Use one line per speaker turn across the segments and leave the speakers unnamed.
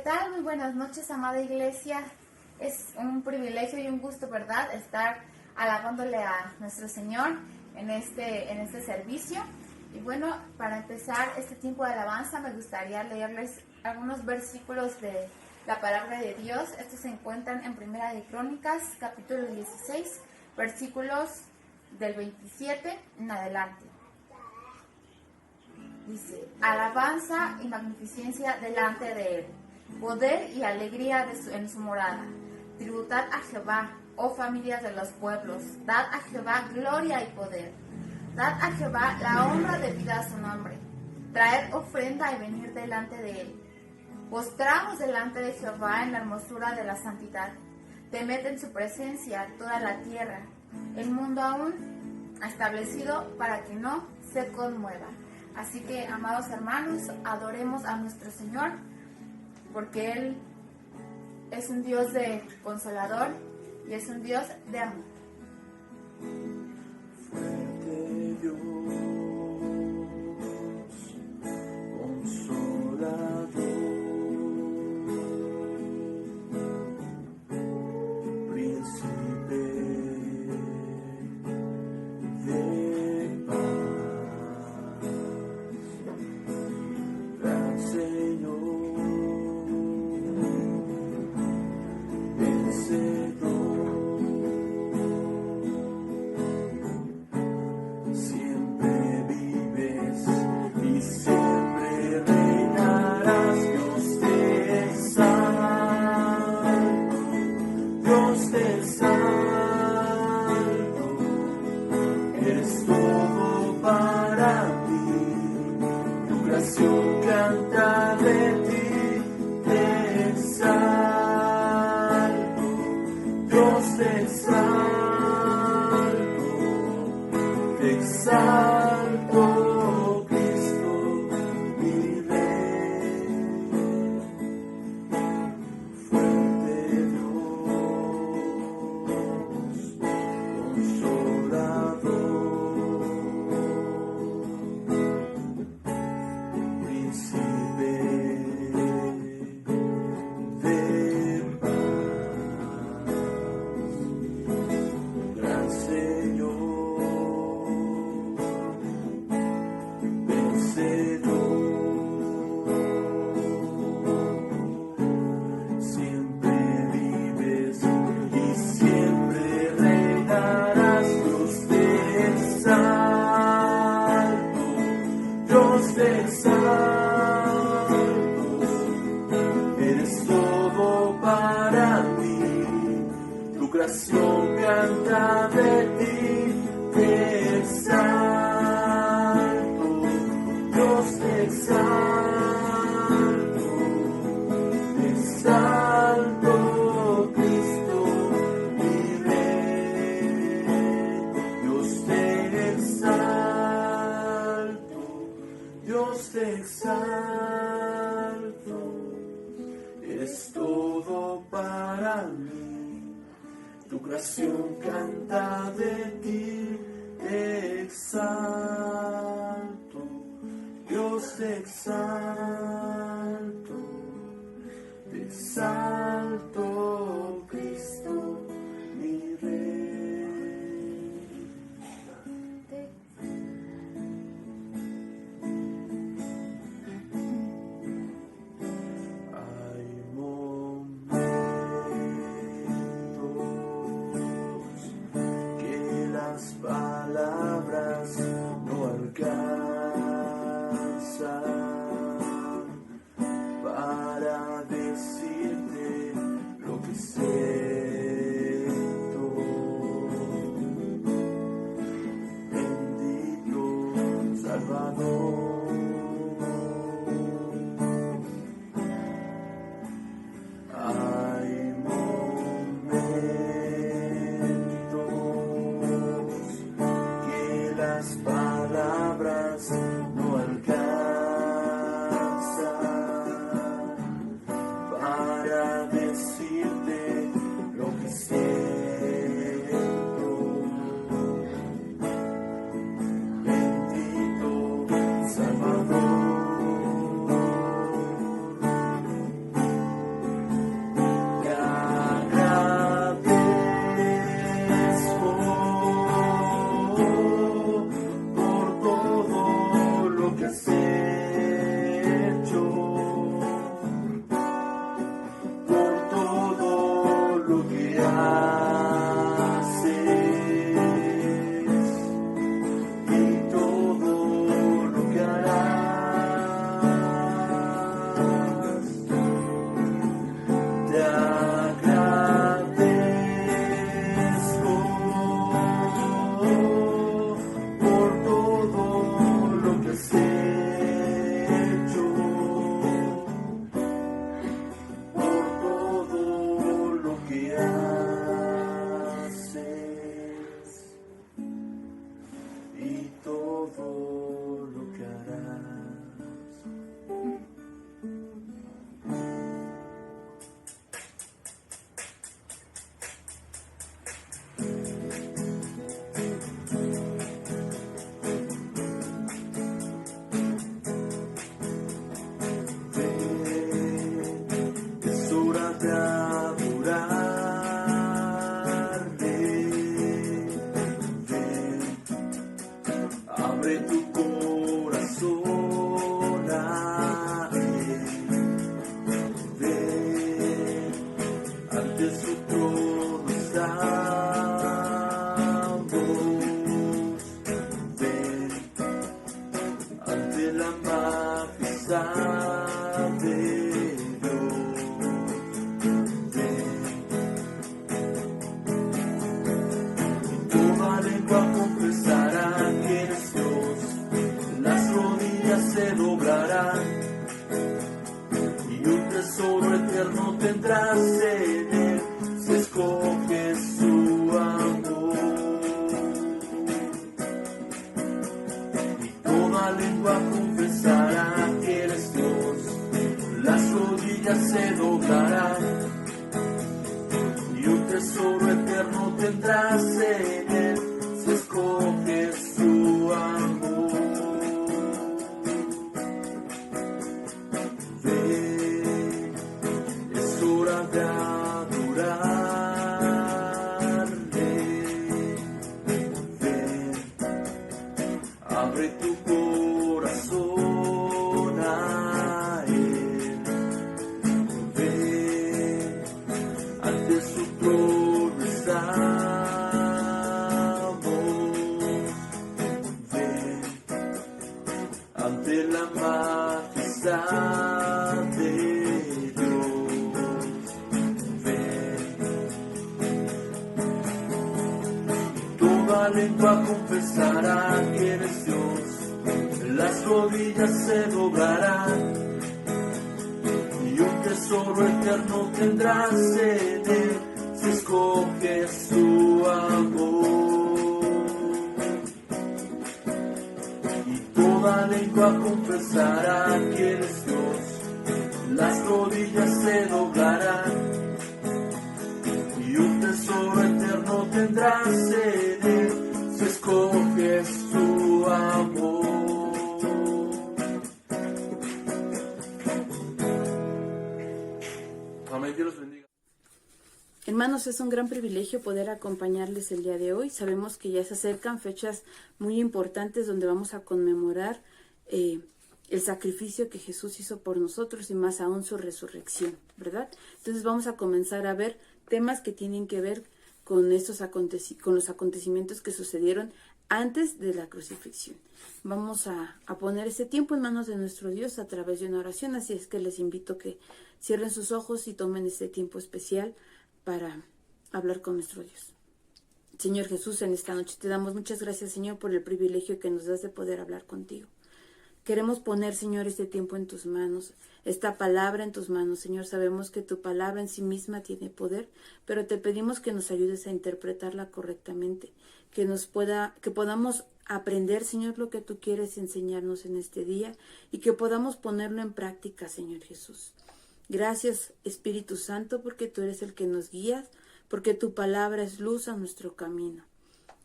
tal? Muy buenas noches, amada iglesia. Es un privilegio y un gusto, ¿verdad?, estar alabándole a nuestro Señor en este servicio. Y bueno, para empezar este tiempo de alabanza me gustaría leerles algunos versículos de la palabra de Dios. Estos se encuentran en Primera de Crónicas, capítulo 16, versículos del 27 en adelante. Dice: alabanza y magnificencia delante de él, poder y alegría en su morada. Tributad a Jehová, oh familias de los pueblos, dad a Jehová gloria y poder. Dad a Jehová la honra debida a su nombre. Traed ofrenda y venir delante de él. Postraos delante de Jehová en la hermosura de la santidad. Temed en su presencia toda la tierra, el mundo aún establecido para que no se conmueva. Así que, amados hermanos, adoremos a nuestro Señor, porque Él es un Dios de consolador y es un Dios de amor.
Fuerte Dios, consolador, príncipe de paz, gran Señor, vencedor. Canta de ti, te exalto, Dios te exalto, Cristo mi Rey. Fuerte Dios, consolador, canta de ti, te exalto, Dios te exalto, Cristo mi Rey. Dios te exalto, Dios te exalto, es todo para mí. Tu creación canta de ti, te exalto, Dios te exalto, Cristo mi Rey. Hay las palabras no alcanzan para decirte majestad de Dios. Toda lengua confesará que eres Dios, las rodillas se doblarán, y un tesoro eterno tendrás en él, si escoges su amor. Y toda lengua confesará que eres Dios, las rodillas se doblarán, y un tesoro eterno tendrás en él, si escoges su amor. Ven, es hora de adorarle. Ven, abre tu corazón a él. Ven, ante su trono estamos. Ven, ante la majestad de Dios. Ven, toda lengua confesará que eres Dios, las rodillas se doblarán, y un tesoro eterno tendrás en él, si escoges su amor. Y toda lengua confesará que eres Dios, las rodillas se doblarán, y un tesoro eterno tendrás en él, si escoges su amor. Amén, Dios los bendiga.
Hermanos, es un gran privilegio poder acompañarles el día de hoy. Sabemos que ya se acercan fechas muy importantes donde vamos a conmemorar el sacrificio que Jesús hizo por nosotros y más aún su resurrección, ¿verdad? Entonces vamos a comenzar a ver temas que tienen que ver con con los acontecimientos que sucedieron antes de la crucifixión. Vamos a poner este tiempo en manos de nuestro Dios a través de una oración, así es que les invito a que cierren sus ojos y tomen este tiempo especial para hablar con nuestro Dios. Señor Jesús, en esta noche te damos muchas gracias, Señor, por el privilegio que nos das de poder hablar contigo. Queremos poner, Señor, este tiempo en tus manos, esta palabra en tus manos. Señor, sabemos que tu palabra en sí misma tiene poder, pero te pedimos que nos ayudes a interpretarla correctamente, que podamos aprender, Señor, lo que tú quieres enseñarnos en este día y que podamos ponerlo en práctica, Señor Jesús. Gracias, Espíritu Santo, porque tú eres el que nos guías, porque tu palabra es luz a nuestro camino.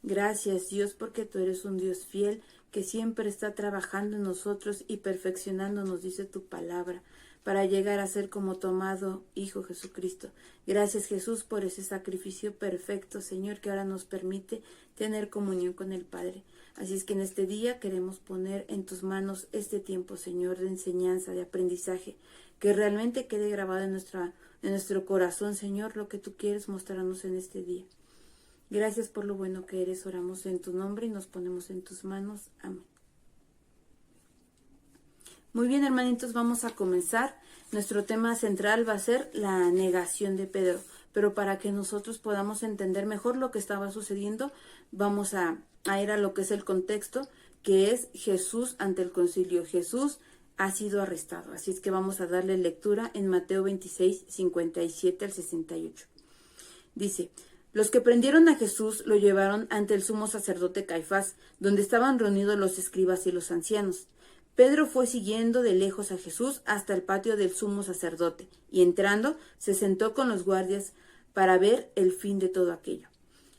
Gracias, Dios, porque tú eres un Dios fiel que siempre está trabajando en nosotros y perfeccionándonos, dice tu palabra, para llegar a ser como tu amado Hijo Jesucristo. Gracias, Jesús, por ese sacrificio perfecto, Señor, que ahora nos permite tener comunión con el Padre. Así es que en este día queremos poner en tus manos este tiempo, Señor, de enseñanza, de aprendizaje, que realmente quede grabado en nuestro corazón, Señor, lo que tú quieres mostrarnos en este día. Gracias por lo bueno que eres. Oramos en tu nombre y nos ponemos en tus manos. Amén. Muy bien, hermanitos, vamos a comenzar. Nuestro tema central va a ser la negación de Pedro. Pero para que nosotros podamos entender mejor lo que estaba sucediendo, vamos a ir a lo que es el contexto, que es Jesús ante el concilio. Jesús ha sido arrestado. Así es que vamos a darle lectura en Mateo 26, 57 al 68. Dice: los que prendieron a Jesús lo llevaron ante el sumo sacerdote Caifás, donde estaban reunidos los escribas y los ancianos. Pedro fue siguiendo de lejos a Jesús hasta el patio del sumo sacerdote, y entrando se sentó con los guardias para ver el fin de todo aquello.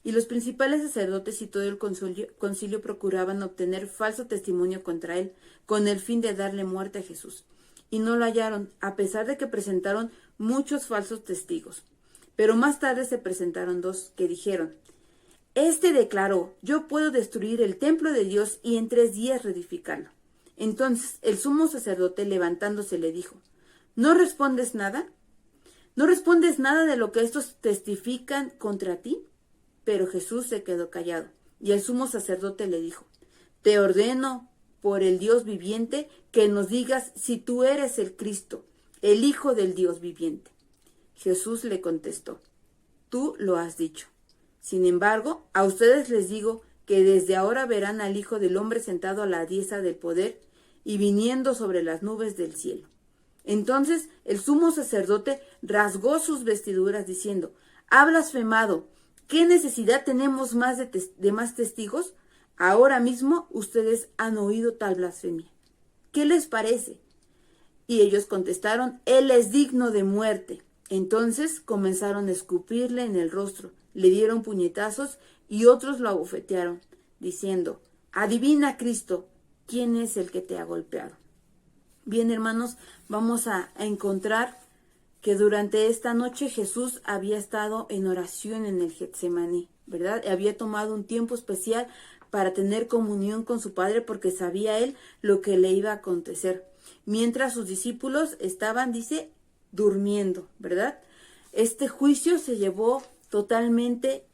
Y los principales sacerdotes y todo el concilio procuraban obtener falso testimonio contra él, con el fin de darle muerte a Jesús. Y no lo hallaron, a pesar de que presentaron muchos falsos testigos. Pero más tarde se presentaron dos que dijeron: este declaró: yo puedo destruir el templo de Dios y en 3 días reedificarlo. Entonces el sumo sacerdote, levantándose, le dijo: ¿no respondes nada? ¿No respondes nada de lo que estos testifican contra ti? Pero Jesús se quedó callado, y el sumo sacerdote le dijo: te ordeno por el Dios viviente, que nos digas si tú eres el Cristo, el Hijo del Dios viviente. Jesús le contestó, tú lo has dicho. Sin embargo, a ustedes les digo que desde ahora verán al Hijo del Hombre sentado a la diestra del poder y viniendo sobre las nubes del cielo. Entonces el sumo sacerdote rasgó sus vestiduras diciendo, ha blasfemado. ¿Qué necesidad tenemos más de más testigos? Ahora mismo ustedes han oído tal blasfemia. ¿Qué les parece? Y ellos contestaron, él es digno de muerte. Entonces comenzaron a escupirle en el rostro, le dieron puñetazos y otros lo abofetearon, diciendo, adivina, Cristo, ¿quién es el que te ha golpeado? Bien, hermanos, vamos a encontrar que durante esta noche Jesús había estado en oración en el Getsemaní, ¿verdad? Había tomado un tiempo especial para tener comunión con su Padre porque sabía él lo que le iba a acontecer. Mientras sus discípulos estaban, dice, durmiendo, ¿verdad? Este juicio se llevó totalmente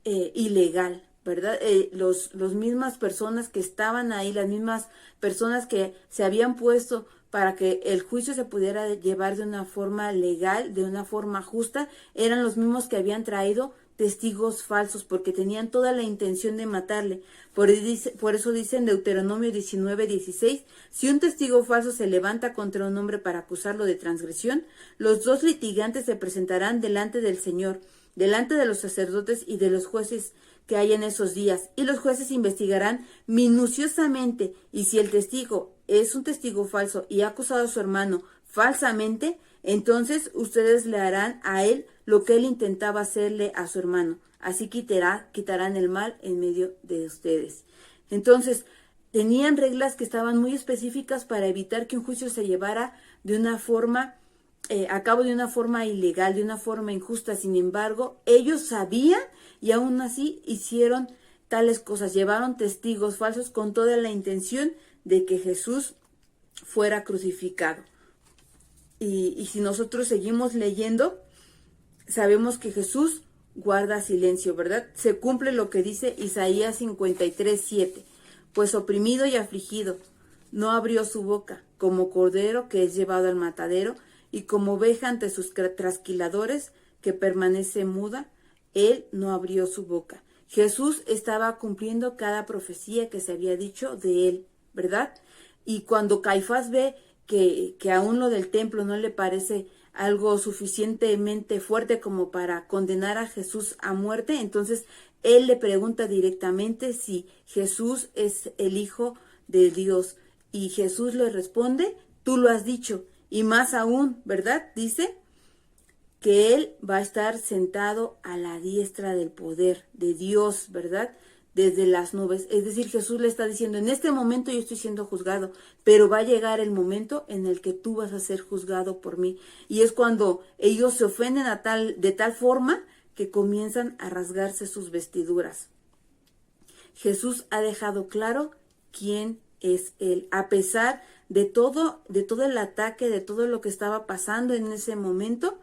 ilegal, ¿verdad? Los mismas personas que estaban ahí, las mismas personas que se habían puesto para que el juicio se pudiera llevar de una forma legal, de una forma justa, eran los mismos que habían traído testigos falsos, porque tenían toda la intención de matarle. Por eso dice en Deuteronomio 19:16, si un testigo falso se levanta contra un hombre para acusarlo de transgresión, los dos litigantes se presentarán delante del Señor, delante de los sacerdotes y de los jueces que hay en esos días, y los jueces investigarán minuciosamente, y si el testigo es un testigo falso y ha acusado a su hermano falsamente, entonces ustedes le harán a él lo que él intentaba hacerle a su hermano. Así quitarán el mal en medio de ustedes. Entonces, tenían reglas que estaban muy específicas para evitar que un juicio se llevara de una forma, a cabo de una forma ilegal, de una forma injusta. Sin embargo, ellos sabían y aún así hicieron tales cosas. Llevaron testigos falsos con toda la intención de que Jesús fuera crucificado. Y si nosotros seguimos leyendo, sabemos que Jesús guarda silencio, ¿verdad? Se cumple lo que dice Isaías 53:7. Pues oprimido y afligido, no abrió su boca, como cordero que es llevado al matadero, y como oveja ante sus trasquiladores, que permanece muda, él no abrió su boca. Jesús estaba cumpliendo cada profecía que se había dicho de él, ¿verdad? Y cuando Caifás ve que aún lo del templo no le parece algo suficientemente fuerte como para condenar a Jesús a muerte, entonces él le pregunta directamente si Jesús es el Hijo de Dios. Y Jesús le responde, tú lo has dicho. Y más aún, ¿verdad? Dice que él va a estar sentado a la diestra del poder de Dios, ¿verdad? Desde las nubes. Es decir, Jesús le está diciendo, en este momento yo estoy siendo juzgado, pero va a llegar el momento en el que tú vas a ser juzgado por mí. Y es cuando ellos se ofenden de tal forma que comienzan a rasgarse sus vestiduras. Jesús ha dejado claro quién es él, a pesar de todo el ataque, de todo lo que estaba pasando en ese momento.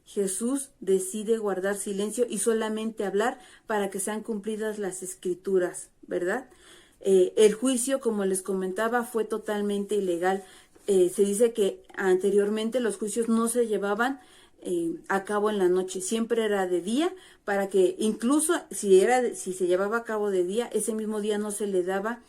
Jesús decide guardar silencio y solamente hablar para que sean cumplidas las escrituras, ¿verdad? El juicio, como les comentaba, fue totalmente ilegal. Se dice que anteriormente los juicios no se llevaban a cabo en la noche, siempre era de día, para que incluso si se llevaba a cabo de día, ese mismo día no se le daba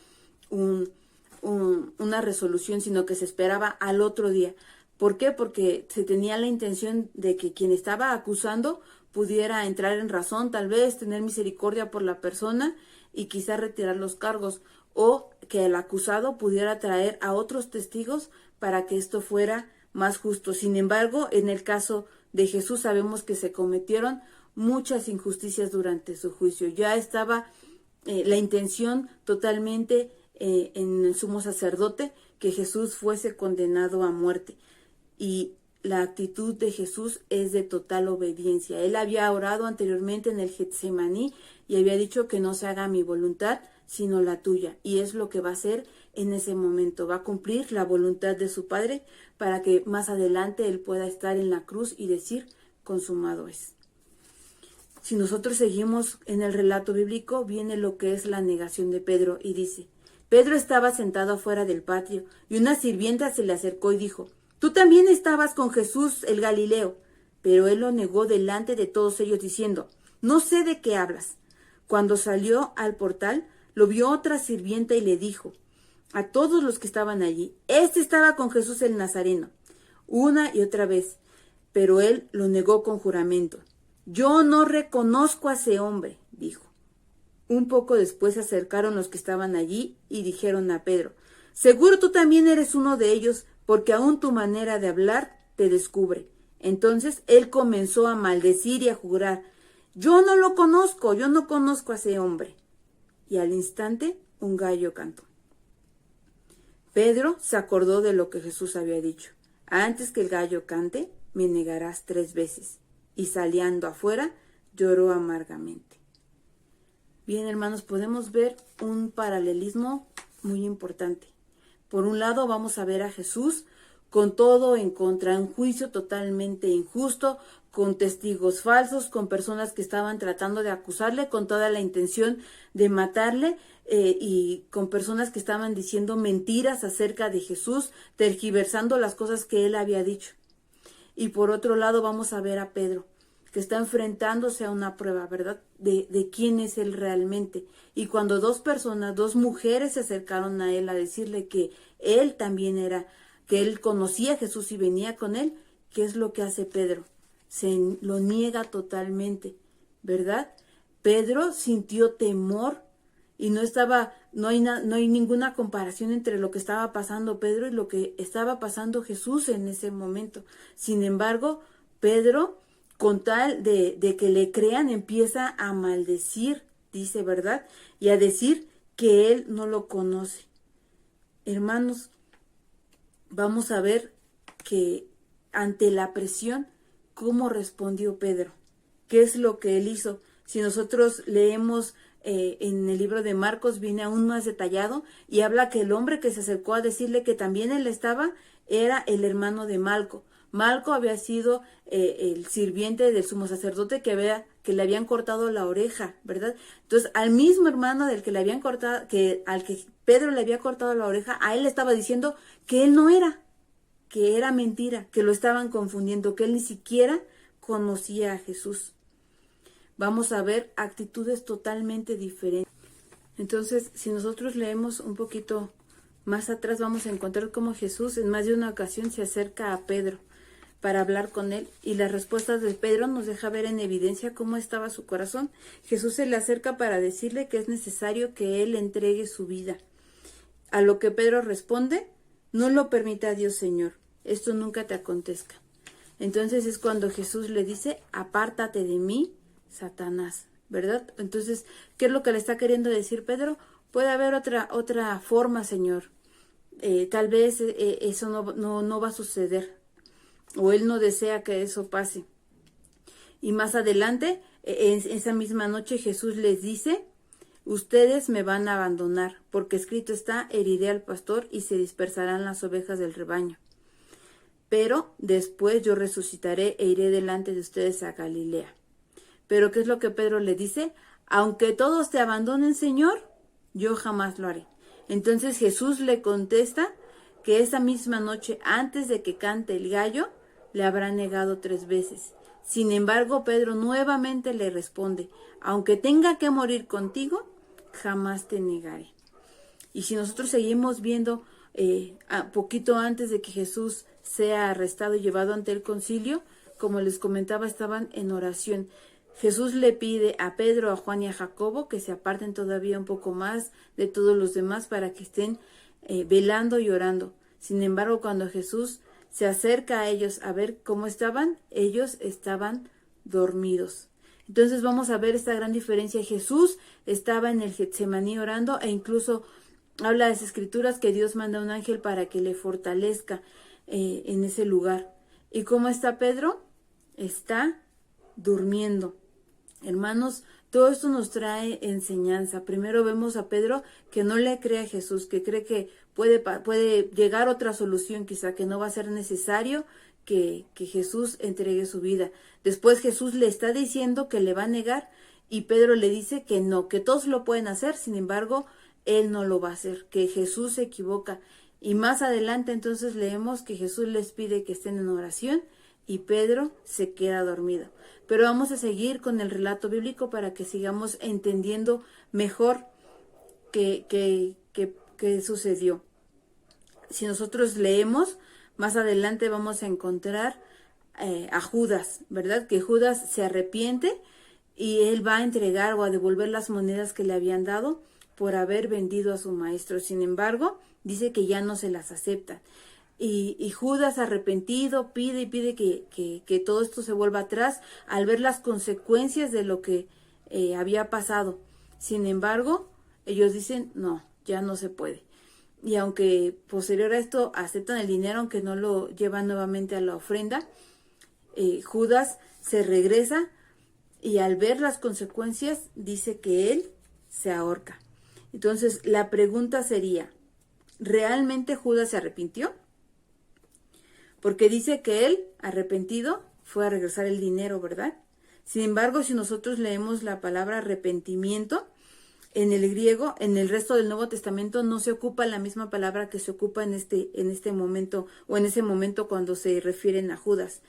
una resolución, sino que se esperaba al otro día. ¿Por qué? Porque se tenía la intención de que quien estaba acusando pudiera entrar en razón, tal vez tener misericordia por la persona y quizá retirar los cargos, o que el acusado pudiera traer a otros testigos para que esto fuera más justo. Sin embargo, en el caso de Jesús sabemos que se cometieron muchas injusticias durante su juicio. Ya estaba la intención totalmente en el sumo sacerdote que Jesús fuese condenado a muerte. Y la actitud de Jesús es de total obediencia. Él había orado anteriormente en el Getsemaní y había dicho que no se haga mi voluntad, sino la tuya. Y es lo que va a hacer en ese momento. Va a cumplir la voluntad de su Padre para que más adelante Él pueda estar en la cruz y decir, consumado es. Si nosotros seguimos en el relato bíblico, viene lo que es la negación de Pedro y dice, Pedro estaba sentado afuera del patio, y una sirvienta se le acercó y dijo: «Tú también estabas con Jesús el Galileo». Pero él lo negó delante de todos ellos, diciendo: «No sé de qué hablas». Cuando salió al portal, lo vio otra sirvienta y le dijo a todos los que estaban allí: «Este estaba con Jesús el Nazareno». Una y otra vez, pero él lo negó con juramento. «Yo no reconozco a ese hombre», dijo. Un poco después se acercaron los que estaban allí y dijeron a Pedro: «Seguro tú también eres uno de ellos, porque aún tu manera de hablar te descubre». Entonces él comenzó a maldecir y a jurar: «Yo no lo conozco, yo no conozco a ese hombre». Y al instante un gallo cantó. Pedro se acordó de lo que Jesús había dicho: «Antes que el gallo cante, me negarás 3 veces». Y saliendo afuera, lloró amargamente. Bien, hermanos, podemos ver un paralelismo muy importante. Por un lado, vamos a ver a Jesús con todo en contra, un juicio totalmente injusto, con testigos falsos, con personas que estaban tratando de acusarle con toda la intención de matarle, y con personas que estaban diciendo mentiras acerca de Jesús, tergiversando las cosas que él había dicho. Y por otro lado vamos a ver a Pedro, que está enfrentándose a una prueba, ¿verdad?, de quién es él realmente. Y cuando 2 personas, 2 mujeres se acercaron a él a decirle que él también era, que él conocía a Jesús y venía con él, ¿qué es lo que hace Pedro? Se lo niega totalmente, ¿verdad? Pedro sintió temor y no hay ninguna comparación entre lo que estaba pasando Pedro y lo que estaba pasando Jesús en ese momento. Sin embargo, Pedro, con tal de que le crean, empieza a maldecir, dice, ¿verdad? Y a decir que él no lo conoce. Hermanos, vamos a ver que ante la presión, ¿cómo respondió Pedro? ¿Qué es lo que él hizo? Si nosotros leemos en el libro de Marcos, viene aún más detallado y habla que el hombre que se acercó a decirle que también él estaba, era el hermano de Malco. Malco había sido el sirviente del sumo sacerdote que le habían cortado la oreja, ¿verdad? Entonces, al mismo hermano del que le habían cortado, al que Pedro le había cortado la oreja, a él le estaba diciendo que él no era, que era mentira, que lo estaban confundiendo, que él ni siquiera conocía a Jesús. Vamos a ver actitudes totalmente diferentes. Entonces, si nosotros leemos un poquito más atrás, vamos a encontrar cómo Jesús en más de una ocasión se acerca a Pedro para hablar con él, y las respuestas de Pedro nos deja ver en evidencia cómo estaba su corazón. Jesús se le acerca para decirle que es necesario que él entregue su vida. A lo que Pedro responde: «No lo permita Dios, Señor, esto nunca te acontezca». Entonces es cuando Jesús le dice: «Apártate de mí, Satanás», ¿verdad? Entonces, ¿qué es lo que le está queriendo decir Pedro? Puede haber otra forma, Señor. Tal vez eso no va a suceder, o él no desea que eso pase. Y más adelante, en esa misma noche, Jesús les dice: «Ustedes me van a abandonar, porque escrito está: heriré al pastor y se dispersarán las ovejas del rebaño. Pero después yo resucitaré e iré delante de ustedes a Galilea». Pero ¿qué es lo que Pedro le dice? «Aunque todos te abandonen, Señor, yo jamás lo haré». Entonces Jesús le contesta que esa misma noche, antes de que cante el gallo, le habrá negado 3 veces. Sin embargo, Pedro nuevamente le responde: «Aunque tenga que morir contigo, jamás te negaré». Y si nosotros seguimos viendo, poquito antes de que Jesús sea arrestado y llevado ante el concilio, como les comentaba, estaban en oración. Jesús le pide a Pedro, a Juan y a Jacobo que se aparten todavía un poco más de todos los demás para que estén velando y orando. Sin embargo, cuando Jesús se acerca a ellos a ver cómo estaban, ellos estaban dormidos. Entonces vamos a ver esta gran diferencia. Jesús estaba en el Getsemaní orando, e incluso habla de las Escrituras que Dios manda un ángel para que le fortalezca en ese lugar. ¿Y cómo está Pedro? Está durmiendo. Hermanos, todo esto nos trae enseñanza. Primero vemos a Pedro que no le cree a Jesús, que cree que puede llegar otra solución, quizá que no va a ser necesario que Jesús entregue su vida. Después Jesús le está diciendo que le va a negar, y Pedro le dice que no, que todos lo pueden hacer. Sin embargo, él no lo va a hacer, que Jesús se equivoca. Y más adelante entonces leemos que Jesús les pide que estén en oración y Pedro se queda dormido. Pero vamos a seguir con el relato bíblico para que sigamos entendiendo mejor qué sucedió. Si nosotros leemos, más adelante vamos a encontrar a Judas, ¿verdad? Que Judas se arrepiente y él va a entregar o a devolver las monedas que le habían dado por haber vendido a su maestro. Sin embargo, dice que ya no se las aceptan. Y Judas, arrepentido, pide y pide que todo esto se vuelva atrás al ver las consecuencias de lo que había pasado. Sin embargo, ellos dicen, no, ya no se puede. Y aunque posterior a esto aceptan el dinero, aunque no lo llevan nuevamente a la ofrenda, Judas se regresa y al ver las consecuencias dice que él se ahorca. Entonces la pregunta sería, ¿realmente Judas se arrepintió? Porque dice que él, arrepentido, fue a regresar el dinero, ¿verdad? Sin embargo, si nosotros leemos la palabra arrepentimiento, en el griego, en el resto del Nuevo Testamento, no se ocupa la misma palabra que se ocupa en este momento, o en ese momento cuando se refieren a Judas.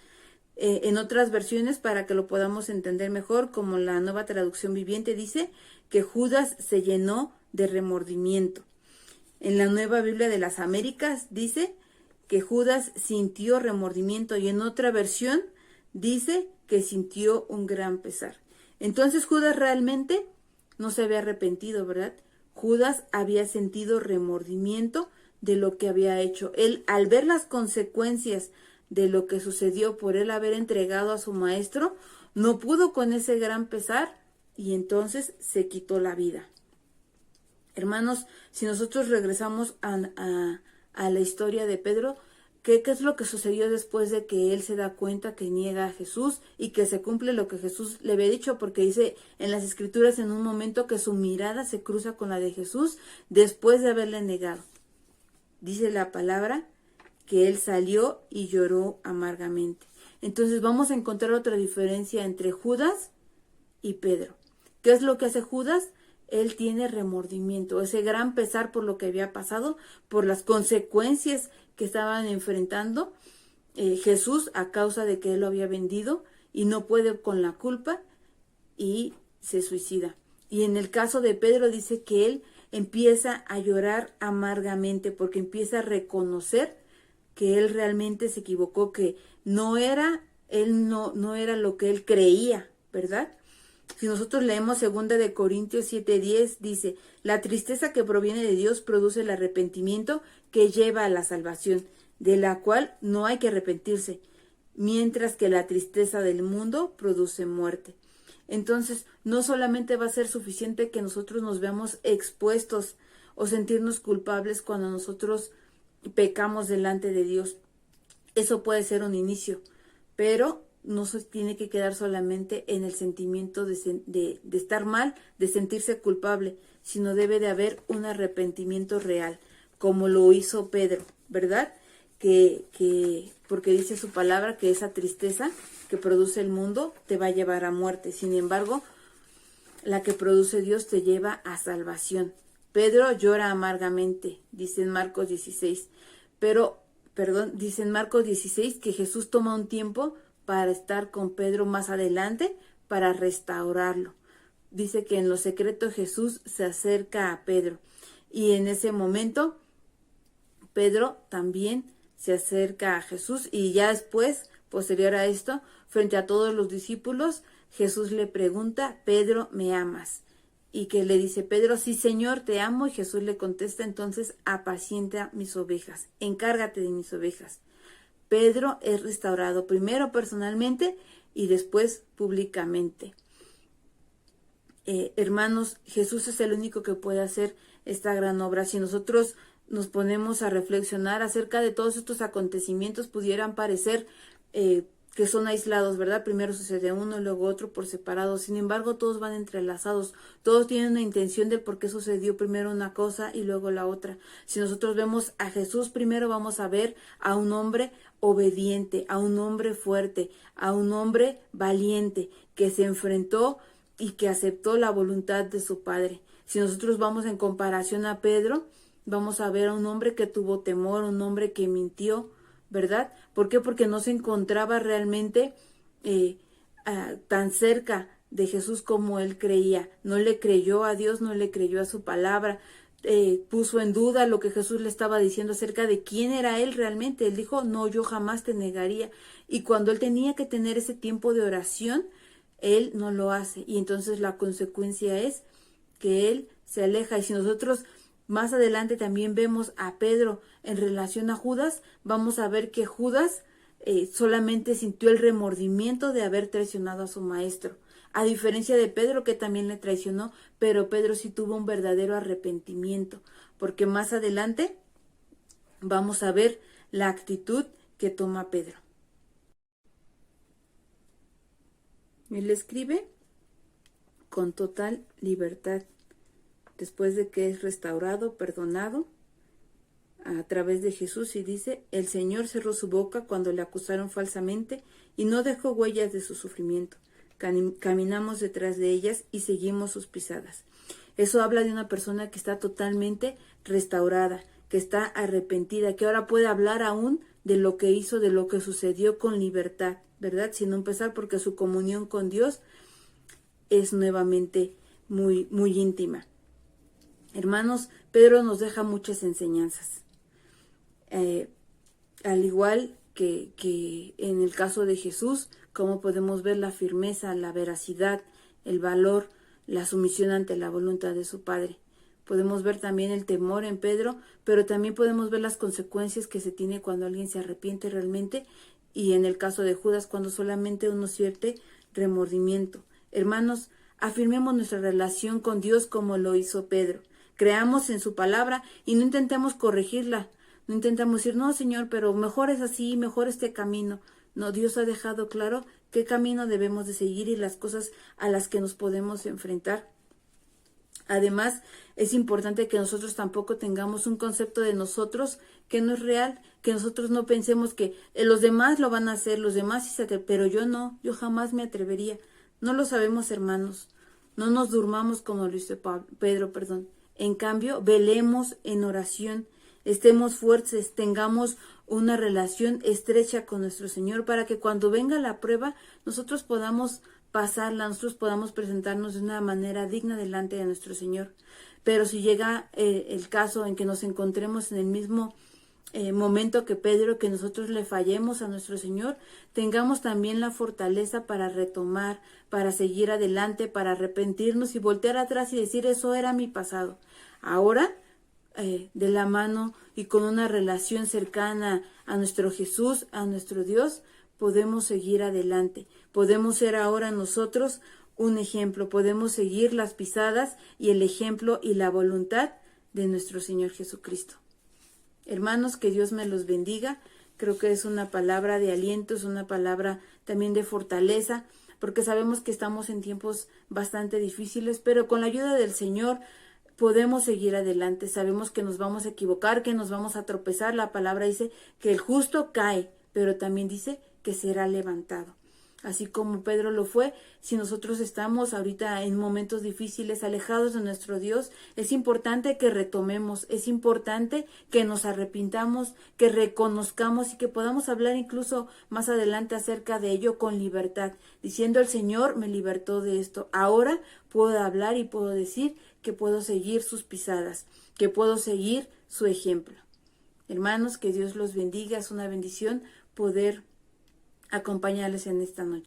En otras versiones, para que lo podamos entender mejor, como la Nueva Traducción Viviente, dice que Judas se llenó de remordimiento. En la Nueva Biblia de las Américas dice que Judas sintió remordimiento, y en otra versión dice que sintió un gran pesar. Entonces Judas realmente no se había arrepentido, ¿verdad? Judas había sentido remordimiento de lo que había hecho. Él, al ver las consecuencias de lo que sucedió por él haber entregado a su maestro, no pudo con ese gran pesar y entonces se quitó la vida. Hermanos, si nosotros regresamos a la historia de Pedro, ¿qué es lo que sucedió después de que él se da cuenta que niega a Jesús y que se cumple lo que Jesús le había dicho? Porque dice en las Escrituras en un momento que su mirada se cruza con la de Jesús después de haberle negado. Dice la palabra que él salió y lloró amargamente. Entonces vamos a encontrar otra diferencia entre Judas y Pedro. ¿Qué es lo que hace Judas? Él tiene remordimiento, ese gran pesar por lo que había pasado, por las consecuencias que estaban enfrentando Jesús a causa de que él lo había vendido y no puede con la culpa y se suicida. Y en el caso de Pedro dice que él empieza a llorar amargamente porque empieza a reconocer que él realmente se equivocó, que no era lo que él creía, ¿verdad? Si nosotros leemos 2 de Corintios 7:10, dice, la tristeza que proviene de Dios produce el arrepentimiento que lleva a la salvación, de la cual no hay que arrepentirse, mientras que la tristeza del mundo produce muerte. Entonces, no solamente va a ser suficiente que nosotros nos veamos expuestos o sentirnos culpables cuando nosotros pecamos delante de Dios. Eso puede ser un inicio, pero no se tiene que quedar solamente en el sentimiento de estar mal, de sentirse culpable, sino debe de haber un arrepentimiento real, como lo hizo Pedro, ¿verdad? Porque dice su palabra que esa tristeza que produce el mundo te va a llevar a muerte. Sin embargo, la que produce Dios te lleva a salvación. Pedro llora amargamente, dice en Marcos 16, dice en Marcos 16 que Jesús toma un tiempo para estar con Pedro más adelante, para restaurarlo. Dice que en lo secreto Jesús se acerca a Pedro y en ese momento Pedro también se acerca a Jesús y ya después, posterior a esto, frente a todos los discípulos, Jesús le pregunta, Pedro, ¿me amas? Y que le dice Pedro, sí Señor, te amo, y Jesús le contesta, entonces apacienta mis ovejas, encárgate de mis ovejas. Pedro es restaurado primero personalmente y después públicamente. Hermanos, Jesús es el único que puede hacer esta gran obra. Si nosotros nos ponemos a reflexionar acerca de todos estos acontecimientos, pudieran parecer que son aislados, ¿verdad? Primero sucede uno, luego otro por separado. Sin embargo, todos van entrelazados. Todos tienen una intención de por qué sucedió primero una cosa y luego la otra. Si nosotros vemos a Jesús, primero vamos a ver a un hombre obediente, a un hombre fuerte, a un hombre valiente, que se enfrentó y que aceptó la voluntad de su Padre. Si nosotros vamos en comparación a Pedro, vamos a ver a un hombre que tuvo temor, un hombre que mintió, ¿verdad? ¿Por qué? Porque no se encontraba realmente tan cerca de Jesús como él creía. No le creyó a Dios, no le creyó a su palabra. Puso en duda lo que Jesús le estaba diciendo acerca de quién era él realmente. Él dijo, no, yo jamás te negaría. Y cuando él tenía que tener ese tiempo de oración, él no lo hace. Y entonces la consecuencia es que él se aleja. Y si nosotros más adelante también vemos a Pedro en relación a Judas, vamos a ver que Judas solamente sintió el remordimiento de haber traicionado a su maestro. A diferencia de Pedro, que también le traicionó, pero Pedro sí tuvo un verdadero arrepentimiento, porque más adelante vamos a ver la actitud que toma Pedro. Él escribe con total libertad, después de que es restaurado, perdonado a través de Jesús, y dice, el Señor cerró su boca cuando le acusaron falsamente y no dejó huellas de su sufrimiento. Caminamos detrás de ellas y seguimos sus pisadas. Eso habla de una persona que está totalmente restaurada, que está arrepentida, que ahora puede hablar aún de lo que hizo, de lo que sucedió con libertad, ¿verdad? Sin empezar, porque su comunión con Dios es nuevamente muy, muy íntima. Hermanos, Pedro nos deja muchas enseñanzas. Al igual que en el caso de Jesús, cómo podemos ver la firmeza, la veracidad, el valor, la sumisión ante la voluntad de su Padre. Podemos ver también el temor en Pedro, pero también podemos ver las consecuencias que se tiene cuando alguien se arrepiente realmente, y en el caso de Judas, cuando solamente uno siente remordimiento. Hermanos, afirmemos nuestra relación con Dios como lo hizo Pedro. Creamos en su palabra y no intentemos corregirla. No intentamos decir, no, Señor, pero mejor es así, mejor este camino. No, Dios ha dejado claro qué camino debemos de seguir y las cosas a las que nos podemos enfrentar. Además, es importante que nosotros tampoco tengamos un concepto de nosotros que no es real, que nosotros no pensemos que los demás lo van a hacer, los demás sí se atreven, pero yo no, yo jamás me atrevería. No lo sabemos, hermanos. No nos durmamos como lo hizo Pedro. En cambio, velemos en oración, estemos fuertes, tengamos una relación estrecha con nuestro Señor para que cuando venga la prueba nosotros podamos pasarla, nosotros podamos presentarnos de una manera digna delante de nuestro Señor. Pero si llega el caso en que nos encontremos en el mismo momento que Pedro, que nosotros le fallemos a nuestro Señor, tengamos también la fortaleza para retomar, para seguir adelante, para arrepentirnos y voltear atrás y decir, eso era mi pasado. Ahora, de la mano y con una relación cercana a nuestro Jesús, a nuestro Dios, podemos seguir adelante. Podemos ser ahora nosotros un ejemplo, podemos seguir las pisadas y el ejemplo y la voluntad de nuestro Señor Jesucristo. Hermanos, que Dios me los bendiga. Creo que es una palabra de aliento, es una palabra también de fortaleza, porque sabemos que estamos en tiempos bastante difíciles, pero con la ayuda del Señor podemos seguir adelante. Sabemos que nos vamos a equivocar, que nos vamos a tropezar. La palabra dice que el justo cae, pero también dice que será levantado. Así como Pedro lo fue, si nosotros estamos ahorita en momentos difíciles, alejados de nuestro Dios, es importante que retomemos, es importante que nos arrepintamos, que reconozcamos y que podamos hablar incluso más adelante acerca de ello con libertad, diciendo el Señor me libertó de esto. Ahora puedo hablar y puedo decir que puedo seguir sus pisadas, que puedo seguir su ejemplo. Hermanos, que Dios los bendiga, es una bendición poder acompañarles en esta noche.